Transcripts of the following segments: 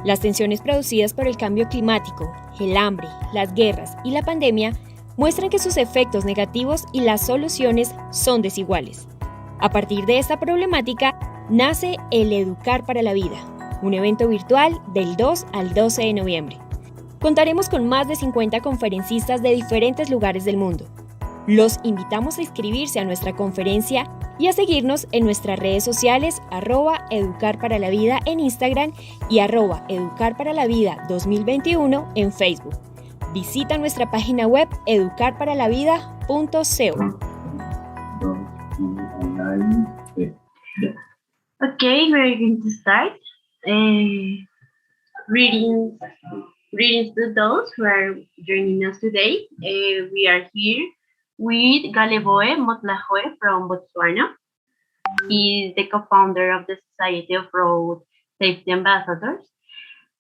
Las tensiones producidas por el cambio climático, el hambre, las guerras y la pandemia muestran que sus efectos negativos y las soluciones son desiguales. A partir de esta problemática, nace el Educar para la Vida, un evento virtual del 2 al 12 de noviembre. Contaremos con más de 50 conferencistas de diferentes lugares del mundo. Los invitamos a inscribirse a nuestra conferencia y a seguirnos en nuestras redes sociales @Educar para la Vida en Instagram y @Educar para la Vida 2021 en Facebook. Visita nuestra página web educarparalavida.co. Okay, we're going to start. Greetings to those who are joining us today. We are here with Galeboe Motlajoe from Botswana. He is the co-founder of the Society of Road Safety Ambassadors.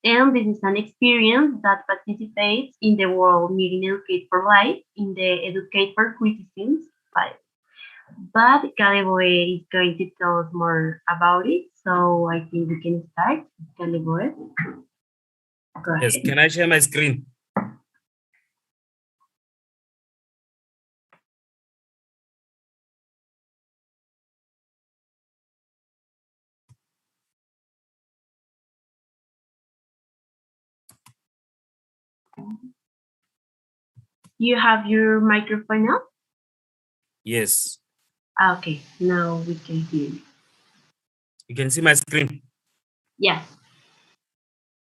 And this is an experience that participates in the World Meeting Educate for Life in the Educate for Citizens file. But Galeboe is going to tell us more about it. So I think we can start. Galeboe. Yes, can I share my screen? You have your microphone up? Yes. Okay, now we can hear you. You can see my screen? Yes.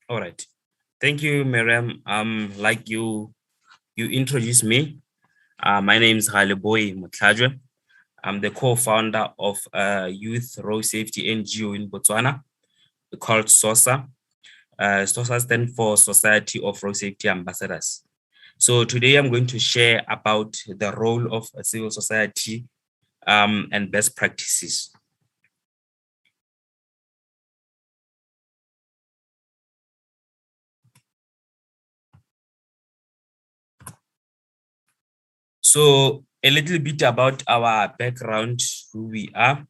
All right. Thank you, Miriam. Like you introduced me. My name is Galeboe Motlajoe. I'm the co-founder of a youth road safety NGO in Botswana called SORSA. SORSA stands for Society of Road Safety Ambassadors. So today I'm going to share about the role of a civil society and best practices. So a little bit about our background, who we are.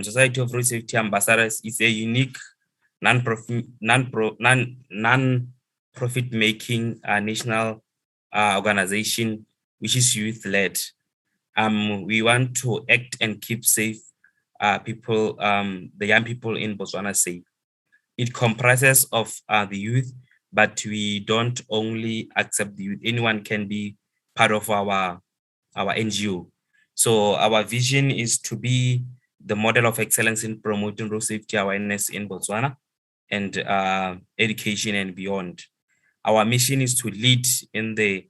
Society of Road Safety Ambassadors is a unique non-profit making national organization which is youth-led. We want to act and keep safe people, the young people in Botswana safe. It comprises of the youth, but we don't only accept the youth. Anyone can be part of our NGO. So our vision is to be the model of excellence in promoting road safety awareness in Botswana and education and beyond. Our mission is to lead in the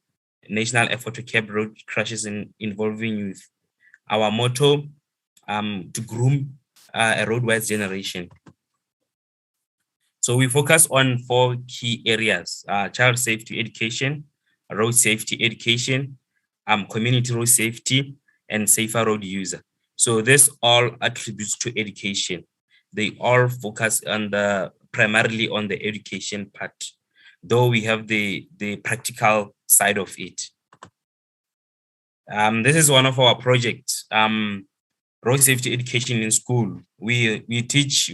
national effort to curb road crashes involving youth. Our motto, to groom a roadwise generation. So we focus on 4 key areas: child safety education, road safety education, community road safety, and safer road user. So this all attributes to education. They all focus on primarily on the education part, though we have the practical side of it. This is one of our projects, road safety education in school. We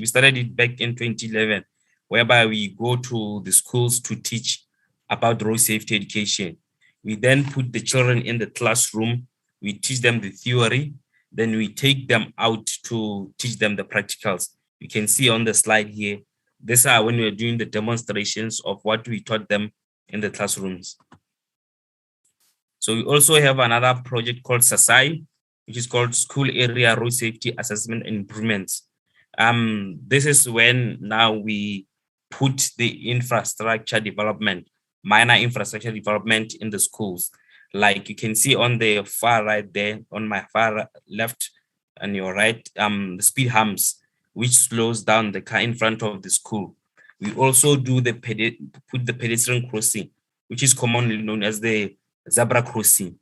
started it back in 2011, whereby we go to the schools to teach about road safety education. We then put the children in the classroom, we teach them the theory, then we take them out to teach them the practicals. You can see on the slide here, these are when we're doing the demonstrations of what we taught them in the classrooms. So we also have another project called SASAI, which is called School Area Road Safety Assessment and Improvements. This is when now we put the infrastructure development, minor infrastructure development in the schools. Like you can see on the far right there, on my far left and your right, the speed humps, which slows down the car in front of the school. We also do put the pedestrian crossing, which is commonly known as the zebra crossing.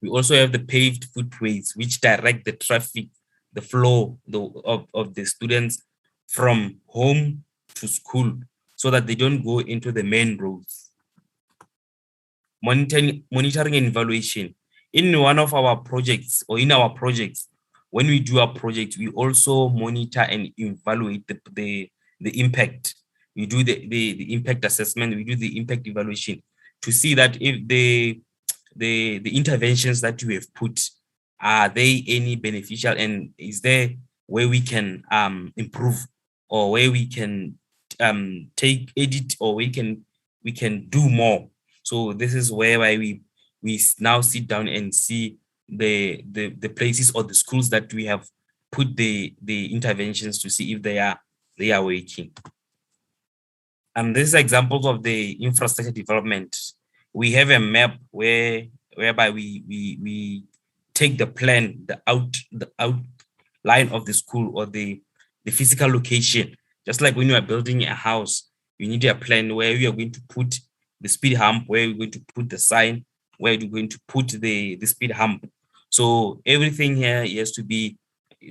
We also have the paved footways, which direct the traffic, the flow of the students from home to school, so that they don't go into the main roads. Monitoring and evaluation. In one of our projects, or in our projects, when we do our project, we also monitor and evaluate the impact. we do the impact assessment, we do the impact evaluation to see that if the interventions that we have put, are they any beneficial, and is there where we can improve, or where we can take edit, or we can do more. So this is whereby we now sit down and see the places or the schools that we have put the interventions to see if they are working. And these are examples of the infrastructure development. We have a map whereby we take the plan, the outline of the school, or the physical location. Just like when you are building a house, you need a plan where you are going to put the speed hump, where you're going to put the sign, where you're going to put the speed hump. So everything here has to be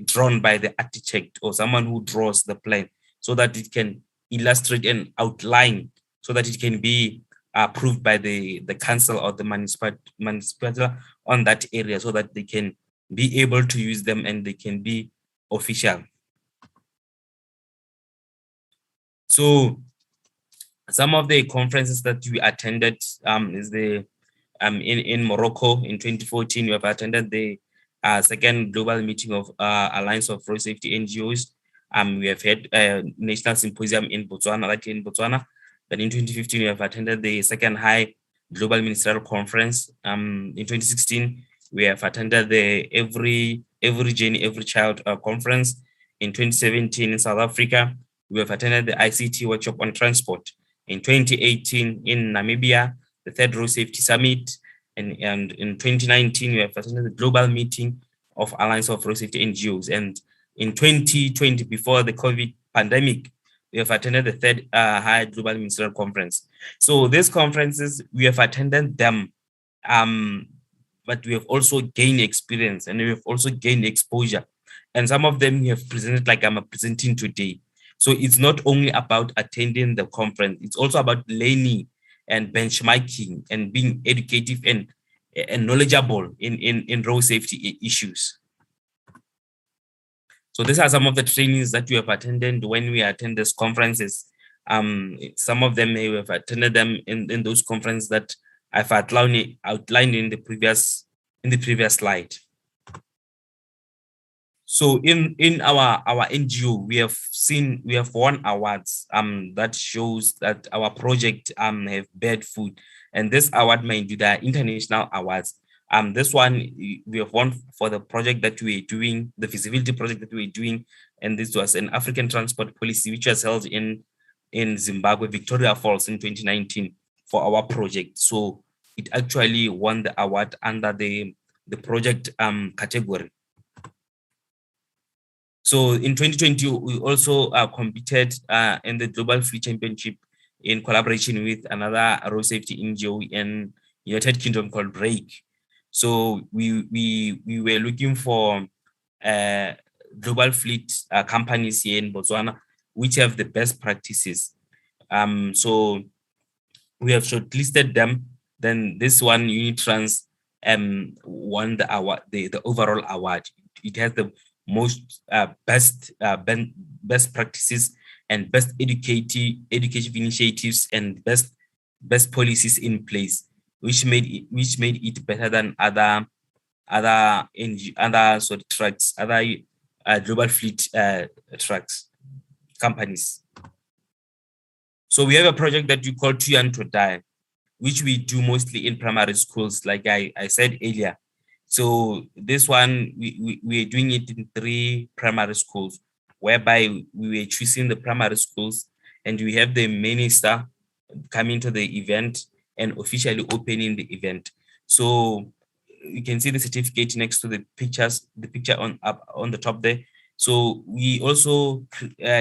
drawn by the architect or someone who draws the plan, so that it can illustrate and outline, so that it can be approved by the council or the municipality on that area, so that they can be able to use them and they can be official. So some of the conferences that we attended is the in Morocco in 2014. We have attended the second global meeting of Alliance of Road Safety NGOs. We have had a national symposium in Botswana, Then in 2015, we have attended the second high global ministerial conference. In 2016, we have attended the Every Journey, Every Child conference. In 2017, in South Africa, we have attended the ICT workshop on transport. In 2018, in Namibia, the third Road Safety Summit. And in 2019, we have attended the global meeting of Alliance of Road Safety NGOs. And in 2020, before the COVID pandemic, we have attended the third high global ministerial conference. So these conferences, we have attended them, but we have also gained experience, and we have also gained exposure. And some of them we have presented like I'm presenting today. So it's not only about attending the conference, it's also about learning and benchmarking and being educative and knowledgeable in road safety issues. So these are some of the trainings that we have attended when we attend these conferences. Some of them may have attended them in those conferences that I've outlined in the previous slide. So in our NGO, we have won awards that shows that our project have bared food, and this award, mind you, the international awards. This one we have won for the project that we are doing, the feasibility project that we are doing, and this was an African transport policy which was held in Zimbabwe, Victoria Falls, in 2019 for our project. So it actually won the award under the project category. So in 2020, we also competed in the Global Fleet Championship in collaboration with another road safety NGO in United Kingdom called Break. So we were looking for global fleet companies here in Botswana which have the best practices. So we have shortlisted them. Then this one, Unitrans, won the award, the overall award. It has the most best practices and best educative initiatives and best policies in place, which made it better than other trucks, other global fleet trucks companies. So we have a project that we call Too Young to Die, which we do mostly in primary schools, like I said earlier. So this one, we are doing it in 3 primary schools, whereby we were choosing the primary schools, and we have the minister coming to the event and officially opening the event. So you can see the certificate next to the picture on the top there. So we also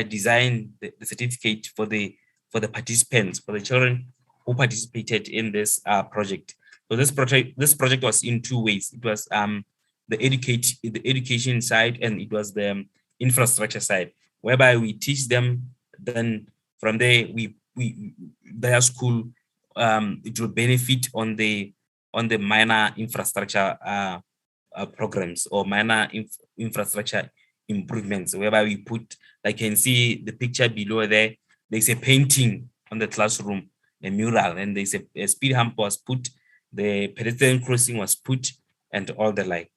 designed the certificate for the participants, for the children who participated in this project. So this project was in 2 ways. It was the education side, and it was the infrastructure side, whereby we teach them. Then from there, their school it will benefit on the minor infrastructure programs or minor infrastructure improvements, whereby we put, like you can see the picture below there, there's a painting on the classroom, a mural, and there's a speed hump was put, the pedestrian crossing was put, and all the like.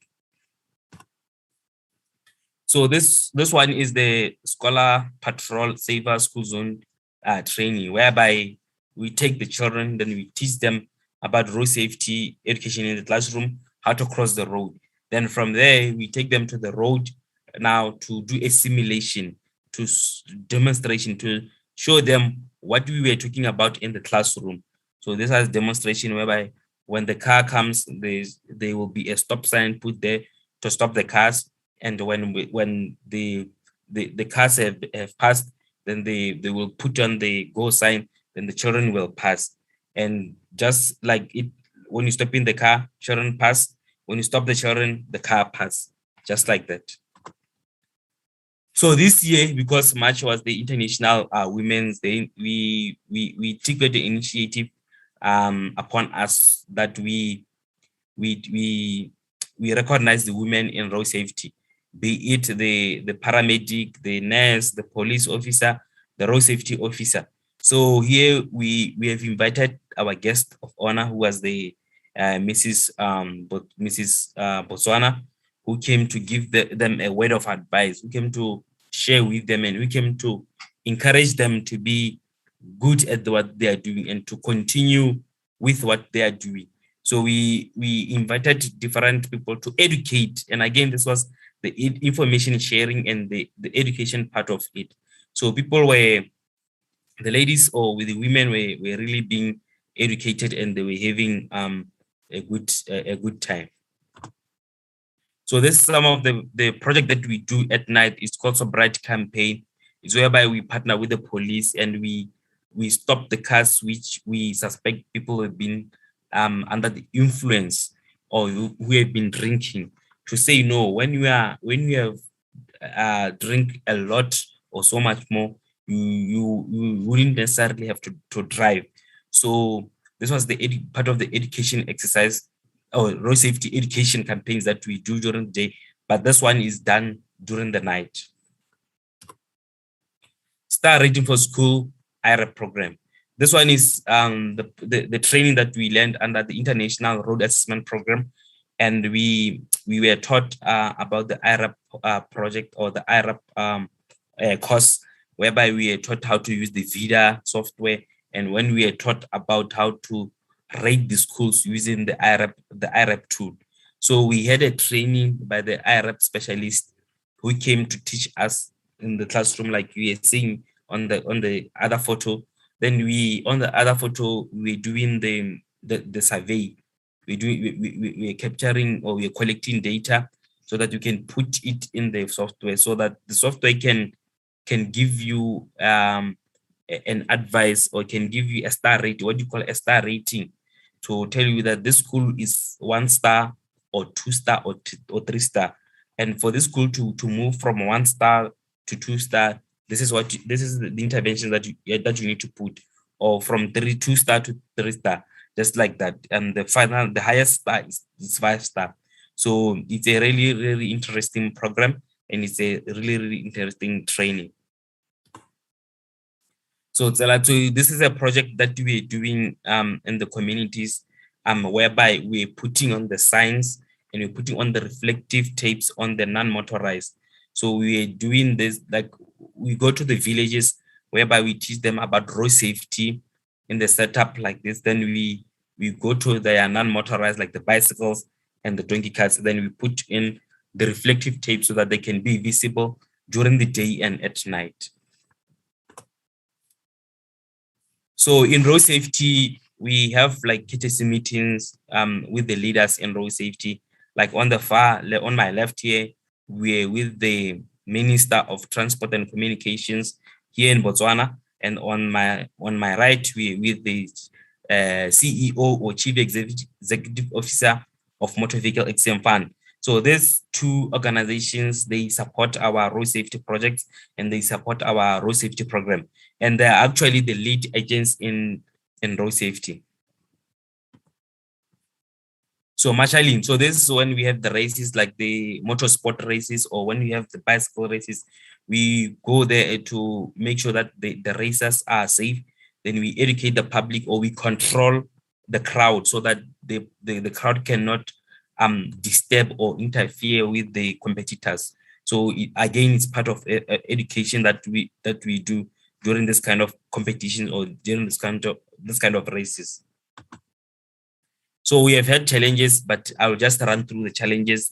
So this one is the Scholar Patrol Safer School Zone training, whereby we take the children, then we teach them about road safety education in the classroom, how to cross the road. Then from there, we take them to the road now to do a simulation, to demonstration, to show them what we were talking about in the classroom. So this is demonstration whereby when the car comes, there will be a stop sign put there to stop the cars. And when the cars have passed, then they will put on the go sign, then the children will pass. And just like it, when you stop in the car, children pass. When you stop the children, the car pass, just like that. So this year, because March was the International Women's Day, we took the initiative upon us that we recognize the women in road safety, be it the paramedic, the nurse, the police officer, the road safety officer. So here we have invited our guest of honor, who was the Mrs. Botswana, who came to give them a word of advice, who came to share with them, and we came to encourage them to be good at what they are doing and to continue with what they are doing. So we invited different people to educate. And again, this was the information sharing and the education part of it. So people were, the ladies or with the women were really being educated, and they were having a good time. So this is some of the project that we do at night. It's called Sobriety Campaign. It's whereby we partner with the police and we stop the cars which we suspect people have been under the influence or who have been drinking, to say no. When you have drink a lot or so much more, you wouldn't necessarily have to drive. So this was the part of the education exercise or road safety education campaigns that we do during the day, but this one is done during the night. Star Rating for School IRAP program. This one is the training that we learned under the International Road Assessment Program, and we were taught about the IRAP project or the IRAP course, whereby we were taught how to use the VIDA software, and when we were taught about how to rate the schools using the IRAP tool. So we had a training by the IRAP specialist who came to teach us in the classroom, like we are seeing on the other photo. Then on the other photo, we're doing the survey. We're capturing or we're collecting data so that you can put it in the software, so that the software can give you an advice or can give you a star rating, what you call a star rating, to tell you that this school is 1 star or 2 star or 3 star. And for this school to move from 1 star to 2 star, this is the intervention that you need to put, or from 2 star to 3 star, just like that. And the highest star is 5 star. So it's a really, really interesting program, and it's a really, really interesting training. So this is a project that we're doing in the communities, whereby we're putting on the signs and we're putting on the reflective tapes on the non-motorized. So we're doing this, like we go to the villages whereby we teach them about road safety in the setup like this. Then we go to the non-motorized, like the bicycles and the donkey carts. Then we put in the reflective tape so that they can be visible during the day and at night. So in road safety, we have like courtesy meetings with the leaders in road safety. Like on my left here, we're with the Minister of Transport and Communications here in Botswana, and on my right, we're with the CEO or Chief Executive Officer of Motor Vehicle Accident Fund. So these two organizations, they support our road safety projects and they support our road safety program. And they're actually the lead agents in road safety. So marshalling, so this is when we have the races like the motorsport races, or when we have the bicycle races, we go there to make sure that the racers are safe. Then we educate the public, or we control the crowd so that the crowd cannot disturb or interfere with the competitors. So again, it's part of education that we do during this kind of competition, or during this kind of races. So we have had challenges, but I'll just run through the challenges.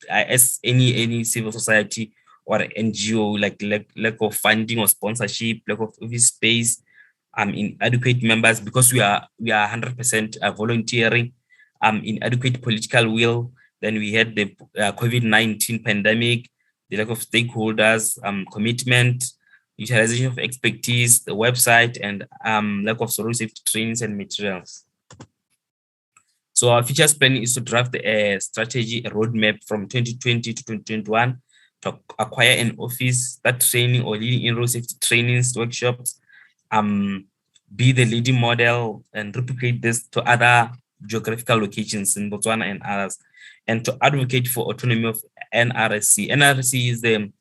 As any civil society or NGO, like lack of funding or sponsorship, lack of office space, inadequate members, because we are 100% volunteering, inadequate political will. Then we had the COVID-19 pandemic, the lack of stakeholders, commitment, utilization of expertise, the website, and lack of road safety trainings and materials. So our futures plan is to draft a strategy, a roadmap from 2020 to 2021 to acquire an office, that training or leading in road safety trainings, workshops, be the leading model and replicate this to other geographical locations in Botswana and others, and to advocate for autonomy of NRSC. NRSC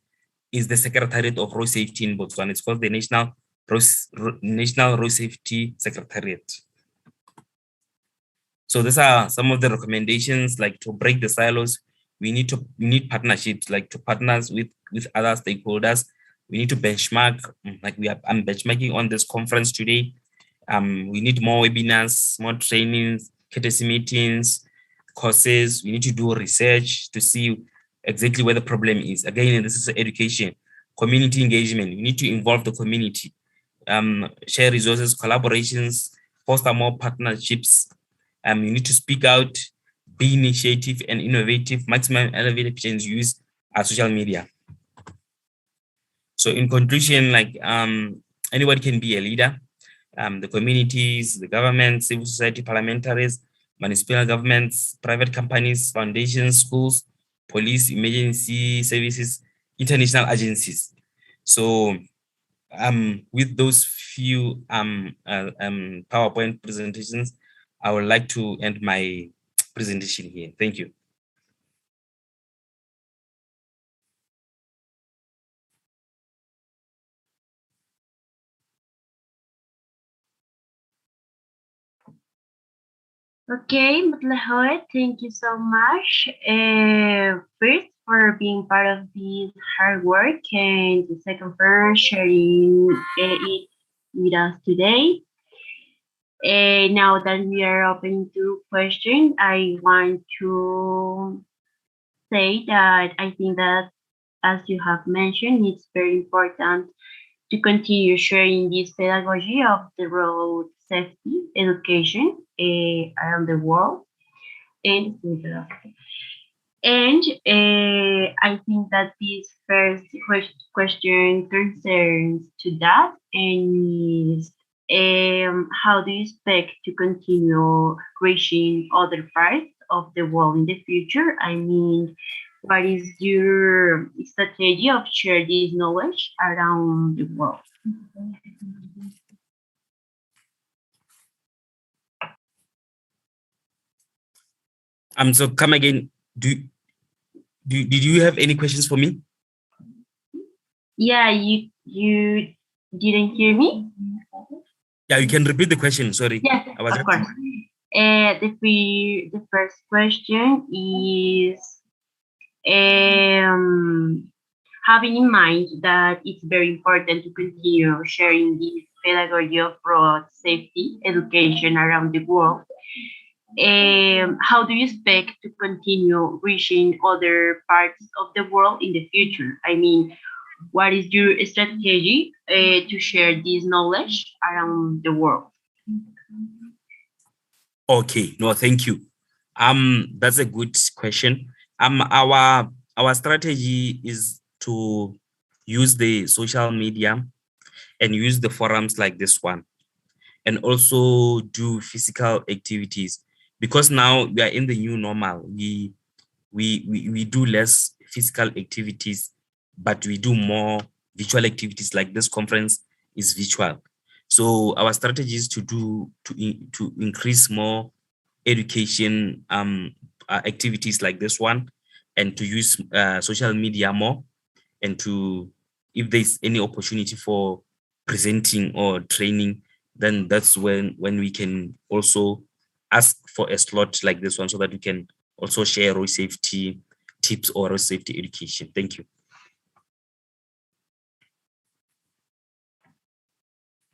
is the Secretariat of Road Safety in Botswana. It's called the National Road Safety Secretariat. So these are some of the recommendations, like to break the silos. We need partnerships, like to partners with other stakeholders. We need to benchmark, like I'm benchmarking on this conference today. We need more webinars, more trainings, courtesy meetings, courses. We need to do research to see exactly where the problem is. Again, this is education, community engagement. We need to involve the community, share resources, collaborations, foster more partnerships. You need to speak out, be initiative and innovative, maximum elevated efficiency, use social media. So in conclusion, like anybody can be a leader. The communities, the government, civil society, parliamentaries, municipal governments, private companies, foundations, schools, police, emergency services, international agencies. So with those few PowerPoint presentations, I would like to end my presentation here. Thank you. Okay, Mutlahoe, thank you so much. First, for being part of this hard work, and the second for sharing it with us today. Now that we are open to questions, I want to say that I think that, as you have mentioned, it's very important to continue sharing this pedagogy of the road safety education around the world. And I think that this first question concerns to that, and is how do you expect to continue reaching other parts of the world in the future? I mean, what is your strategy of share this knowledge around the world? So come again. Did you have any questions for me? Yeah, you didn't hear me? Yeah, you can repeat the question. Sorry. Yes, of course. The first question is having in mind that it's very important to continue sharing this pedagogy of road safety education around the world. How do you expect to continue reaching other parts of the world in the future? I mean, what is your strategy to share this knowledge around the world? Okay, no, thank you. That's a good question. Our strategy is to use the social media and use the forums like this one, and also do physical activities, because now we are in the new normal. We do less physical activities, but we do more virtual activities, like this conference is virtual. So our strategy is to increase more education activities like this one, and to use social media more, and to, if there's any opportunity for presenting or training, then that's when we can also ask for a slot like this one, so that we can also share road safety tips or road safety education. Thank you.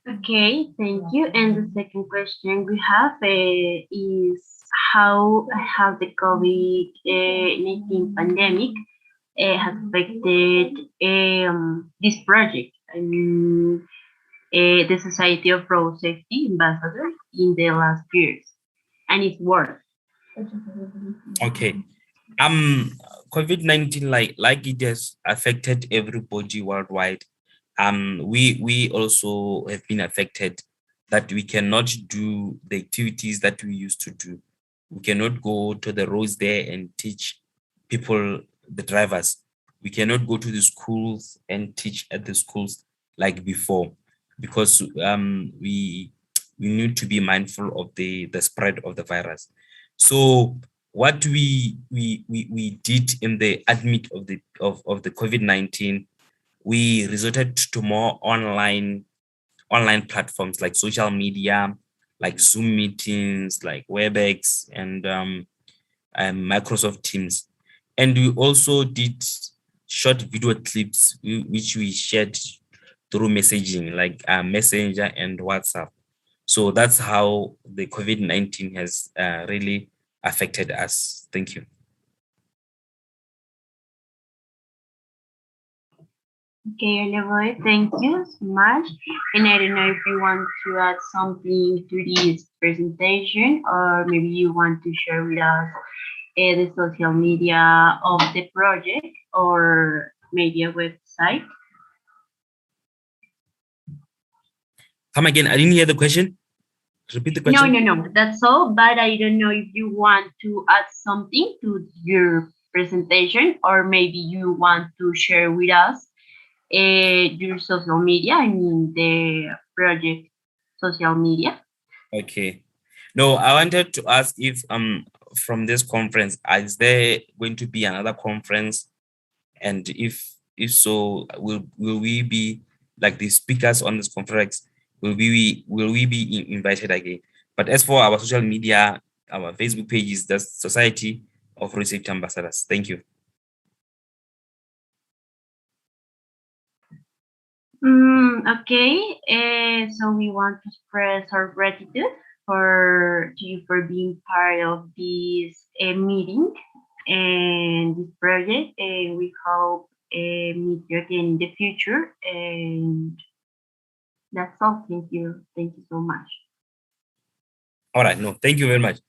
Okay, thank you. And the second question we have is how have the COVID-19 pandemic has affected this project? I mean, the Society of Road Safety Ambassadors in the last years and its work. Okay. COVID-19, like it has affected everybody worldwide. We also have been affected, that we cannot do the activities that we used to do. We cannot go to the roads there and teach people, the drivers. We cannot go to the schools and teach at the schools like before, because we need to be mindful of the spread of the virus. So what we did in the admit of the COVID-19, we resorted to more online platforms like social media, like Zoom meetings, like WebEx, and Microsoft Teams. And we also did short video clips, which we shared through messaging, like Messenger and WhatsApp. So that's how the COVID-19 has really affected us. Thank you. Okay, Oliver, thank you so much. And I don't know if you want to add something to this presentation, or maybe you want to share with us the social media of the project, or maybe a website. Come again, I didn't hear the question. Repeat the question. No, that's all. But I don't know if you want to add something to your presentation, or maybe you want to share with us your social media, I mean the project social media. Okay. No, I wanted to ask if from this conference, is there going to be another conference? And if so, will we be like the speakers on this conference? Will we be invited again? But as for our social media, our Facebook page is the Society of Road Safety Ambassadors. Thank you. Okay, so we want to express our gratitude to you for being part of this meeting and this project. And we hope meet you again in the future. And that's all. Thank you. Thank you so much. All right. No, thank you very much.